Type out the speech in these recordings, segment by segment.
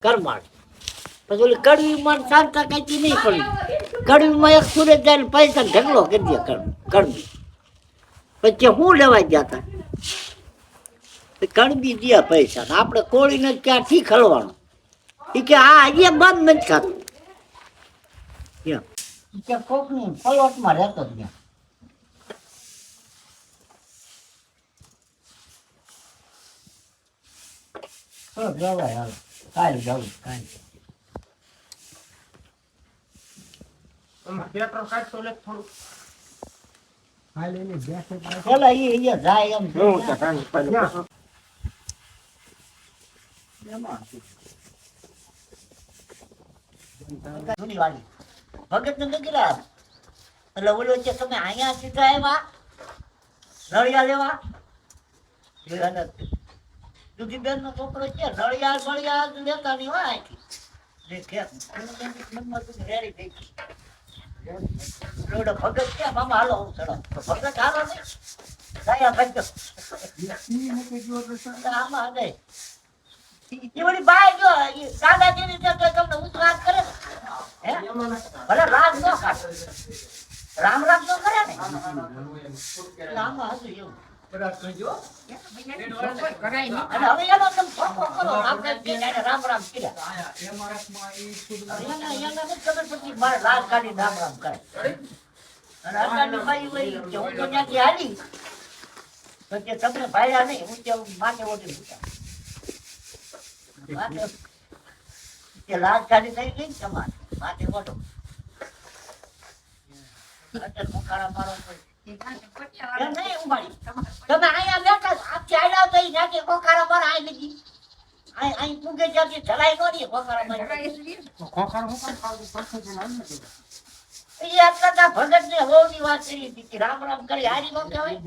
કરમાળ. પછી ઓલી કડવીમાં શાંતા કાંઈ નહીં પડી. કડવીમાં એક સુરત જાય પૈસા ઢગલો કરી દે કડવી. પછી હું લેવા ગયા હતા કણબી દે પૈસા ને આપણે કોળીને ક્યાંથી ખલવાનું એ કે આ અહીંયા બંધ નથી થતું કે કોકની પલોટમાં રહેતો જ ત્યાં જવાય હાલ કાલે જવું કાલે જાય એમ ભગત ને નીકળ્યા એટલે ઓલો છે તમે અહીંયા સીધા આવ્યા નળિયા લેવા દુધી બેન નો છોકરો છે નળિયા બળિયા લેતા નહીં હોય રેડી થઈ ગઈ ભગત છે મામા હાલો હું ચડો ભગત હાલો ને આમાં એ બધી બાય જો દાદાજી ની તમને ઉતરાગ કરે ને ભલે રાગ ન કાઢે રામ રામ ન કરે ને આમાં હતું એવું રામ રામ રાગ કાઢી રામ રામ કરે હાલી પછી તમને ભાયા નહીં હું માથે ઓછી લાજ કાઢી થઈ ગઈ તમારે માથે મોટો મુખાડા મારો તમે અહીંયા બેઠા ચાલ્યા તો ત્યાંથી કોકારા પર આવી લીધી અહીં પૂગે ત્યાંથી ચલાઈ નો રહી કોકારા ભગત ને હોની વાત કરી હતી રામ રામ કરી હારી નો કહેવાય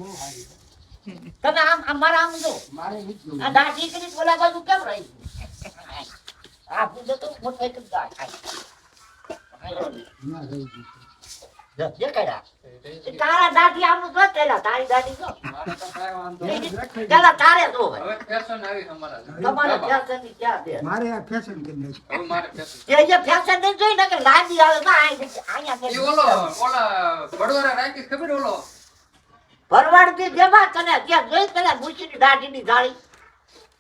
તમે આમ અમારા આમ જો આ દાઢી કરી ઓલા બાજુ કેમ રહી આ પૂજો તો મોટો એક દાઢ તારા દાઢી આમ જો પેલા તારી દાઢી જો પેલા તારે જો તમારે ફેશન ની ક્યાં દે મારે આ ફેશન કરી નાખી મારે ફેશન એ જે ફેશન ને જોઈ ને કે લાદી આવે ના અહીંયા ઓલો બડવારા રાખી ખબર ઓલો ભરવાડ થી જેવા તને ત્યાં જોઈ પેલા મુછી ની દાઢી ની જાળી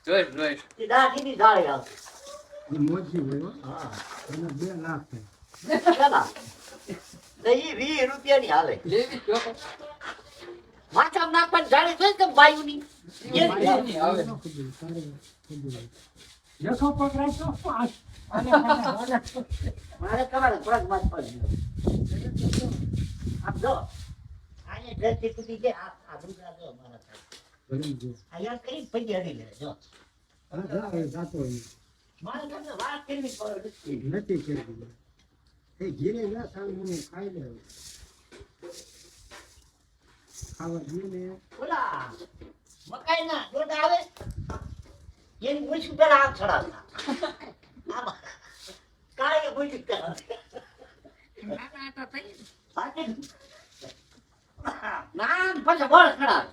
જોઈ એ દાઢી ની જાળી આવે એ મોજી હોય હા એને 2 લાખ કેલા નહીં 20 રૂપિયા ની હાલે લેવી જો માથા ના પણ જાળી જોઈ કે બાયુ ની એની આવે યસો પકડાય તો મારે તમારે થોડાક માથ પડી આપ જો આને ડ્રેસ કુટી કે આ દુસરા જો મારા ભરી જો આયા કરી પડી હડી લે જો હા એ જાતો મારે તમને વાત કરવી પડે નથી કરવી એ ઘીરે ના સાંગનું ખાઈ લે ખાવા દીને ઓલા મકાઈ ના જોડા આવે એની મુશ્કેલ પેલા આગ ચડાવતા આમાં કાળે મુશ્કેલ કરા ના તો થઈ ના પછી બોલ ચડાવ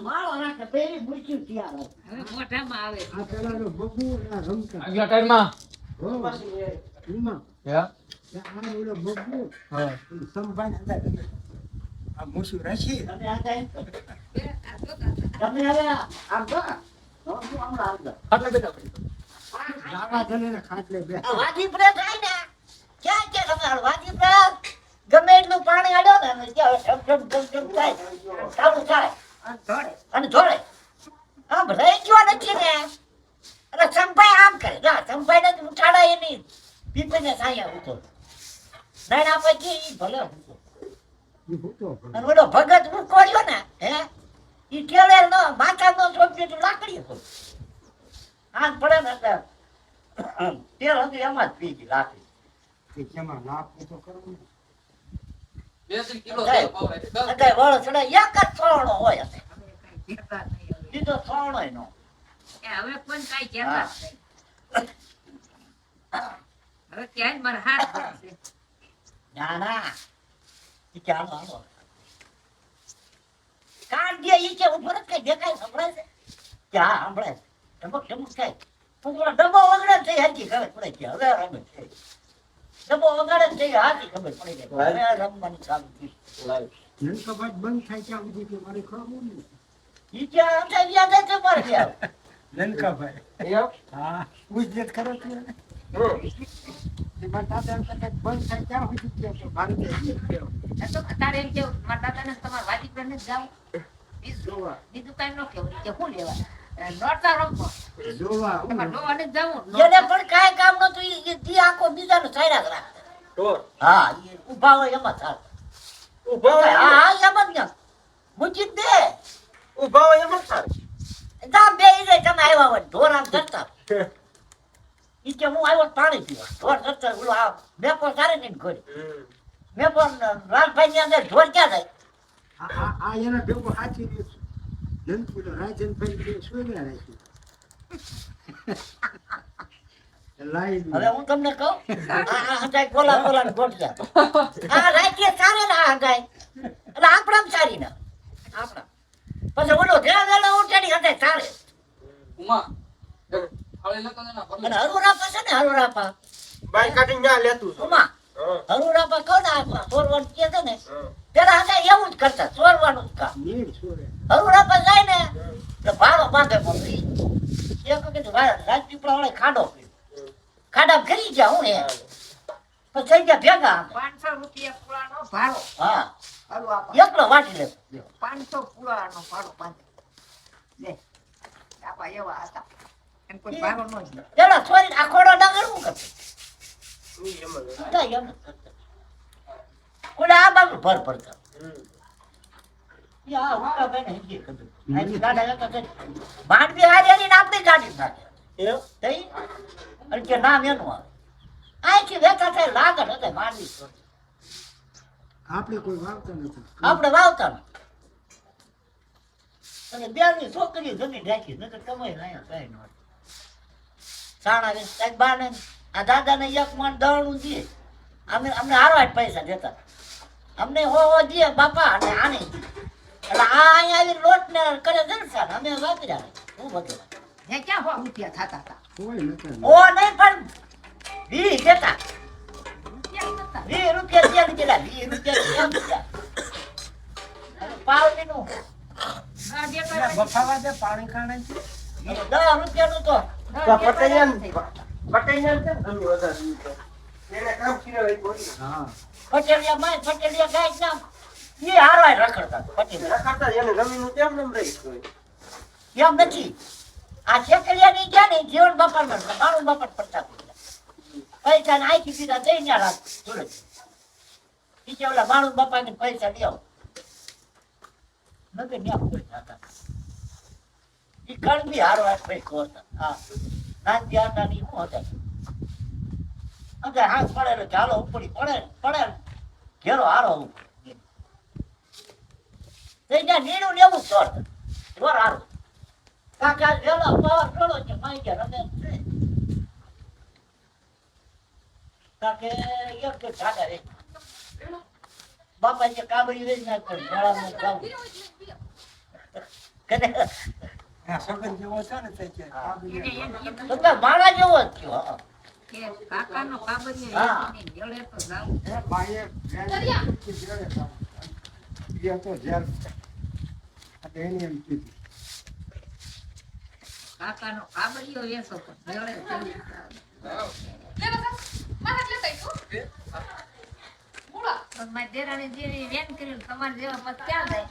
મારો રાખે પેલી મુશ્કેલ ત્યાં હવે મોઢામાં આવે આ પેલાનો બબુ ના રમતા આગલા ટાઈમમાં હો ઈમાં આ ઓલો બબુ હા સંભાળ અંદર આ મુસુ રાશી તમે આ ટાઈમ તમે હવે આમ જો હું આમ આવજો ખાટલે બેઠા જાવા જને ખાટલે બેઠા વાજી પ્રે થાય ને ક્યાં કે તમે વાજી પ્રે ગમે એટલું પાણી આડ્યો ને ત્યાં ઠમ થાય ચાલુ થાય અને જોડે આમ રહી ગયો નથી ને અરે સંભાઈ આમ કરે જો સંભાઈ ને ઉઠાડાય એની પીપને સાયા ઉતો નાના પછી ભલે અને ઓલો ભગત મૂકોડ્યો ને હે ઈ કેળે નો માથા નો છોડ્યો તો લાકડી હતો આજ પડે ને તેલ હતું એમાં જ પી ગઈ લાકડી કે કેમાં નાખવું તો કરવું 2 કિલો તેલ પાવે એટલે વળ ચડે એક જ થોડો હોય હશે દીધો થોડો નો એ હવે પણ કાઈ કહેતા નહીં હવે ક્યાં મારા હાથ છે ના ના ઈ ચાલો આવો કાઢ દે ઈ કે ઉપર કઈ દેખાય સંભળાય છે ક્યાં સંભળાય ટમક ટમક થાય પણ ડબ્બો વગડે છે હાથી ખબર પડે છે હવે રમે છે ડબ્બો વગાડે છે હાથી ખબર પડી જાય હવે રમવાનું ચાલુ થયું નલકા બંધ થાય ત્યાં સુધી કે મારે ખબર નહીં ઈ ક્યાં હતા યાદ છે પર ગયા નલકાભાઈ હા ગુજરાત ખરો છે એમાં દાદા એમ કદાચ બંધ થાય ત્યાં સુધી ગયો તો ભારત તો તારે એમ કેવું મારા દાદાને તમારે વાજી પર જાવ જોવા બીજું કઈ ન કેવું કે શું લેવા નોરતા રમવો જોવા તમારે ડોવાને જ જવું એને પણ કાંઈ કામ નતું ઈ આખો બીજાનો સાયરા જ રાખતા હા ઈ ઊભા હોય એમાં ચાલ હા હા એમ જ ને મૂકી જ દે ઉભા હોય એમ જ જા બે ઈ રે તમે આવ્યા હોય ઢોર આમ ધરતા ઈ કે હું આવ્યો પાણી પીવા ઢોર ધરતા ઓલો આ મેપો સારે નહીં ઘોડી મેપો લાલભાઈ ની અંદર ઢોર ક્યાં જાય આ એના ભેગો સાચી રહ્યો છે નંદપુર રાજનભાઈ જે સોગડા રાખ્યું લાઈ હવે હું તમને કહું આ હટાઈ બોલા બોલા ગોઠ્યા આ રાજ્ય સારે ના હટાઈ એટલે આપણા સારી ના આપણા પછી ઓલો ધેલા ધેલા ઉઠાડી હટાઈ સારે અને હરુરાપા છે ને હરુરાપા બાઈ કાઢીને ન્યા લેતું છું. ઉમા હરુરાપા કહો ને આ ચોરવાનું કે છે ને પેલા હટાઈ એવું જ કરતા ચોરવાનું જ કામ નીર છોરે હરુરાપા જાય ને તો ભાડો બાંધે મમ્મી એક વખત રાજપીપળા વાળા ખાડો પીધો ખાડા ફરી ગયા હું એ પછી થઈ ગયા ભેગા 500 રૂપિયા પુરાનો ભાડો હા હાલો આપો એકલો વાટી લે 500 પુરાનો ભાડો બાંધે લે આપા એવા હતા એમ કોઈ ભાડો ન જ પેલા છોરી આખોડો ડાંગર હું કરતો ઈ એમ જ. બધા એમ જ કરતા. ઓલા આ બાજુ ભર ભરતા યા ઉકા બેન હિજી કદું આજી ગાડા એક જ માંડવી હારી ને આપણી ગાડી નાખે એમ? તઈ અને કે નામ એનું આવે આથી વેતા થાય લાગણ હતા માંડવી આપણે કોઈ વાવતા નથી આપણે વાવતા નથી. અને બેની છોકરી જમીન રાખી નકર કમાઈ રહ્યા કઈ ન સાણા વેચ કાંઈક બાને આ દાદાને એક મણ દળનું દે અમને હારવા જ પૈસા દેતા અમને હો દે બાપા અને આને દે. એટલે આ અહીંયા આવી લોટ ને કરે જલસા ને અમે વાપર્યા હું બધું હે ક્યાં હો રૂપિયા થતા હતા કોઈ નતા ઓ નહીં પણ 20 દેતા રૂપિયા નતા 20 રૂપિયા તેલ કેટલા 20 રૂપિયા તેલ કેટલા અને પાવડીનું ના દેતા બફાવા દે પાણી ખાણે છે 10 રૂપિયાનું તો પટેલિયાને કેમ ગમ્યું વધારે ઈ તો? એને કામ કર્યું હોય બોલી. હા પટેલિયા માં પટેલિયા ગાય નામ એ હારવાય રખડતા પટેલિયા રખાતા એને ગમ્યું કેમ નમ રહી ગયું? એમ નથી આ છેકલિયા ની ગયા ને જીવન બાપા માં મારું બાપા પડતા પૈસા ને આખી દીધા જઈ ત્યાં રાખ સુરત ઈ ઓલા મારું બાપા ને પૈસા લઈ આવો નકે ન્યા કોઈ જાતા ઈ કણબી હારવાય પૈસો હતા હા નાનજી આટા ની હું હતા અગર હાથ પડે ચાલો ઉપડી પડે ઘેરો હારો થઈ ગયા નીણું ને એવું ચોર ચોર હારો કાકા વેલો પાવર ચડો છે માઈ ગયા રમે છે કાકે એક તો ઠાકા રે બાપા જે કાબરી વેચ ના કર ગળામાં કામ કને આ સગન જેવો છે ને તે કે આ બધી તો કે મારા જેવો જ થયો હા. કે કાકાનો કાબરિયો હા. એની જડે તો જાવ એ બાઈએ ફ્રેન્ડ કે જોડે કામ એ તો જેલ આ એની એમ કીધું કાકાનો કાબરિયો વેસો પણ જડે ચડી પણ મારી દેરાણી જેવી વેન કરી તમારે જેવા પછી ક્યાં જાય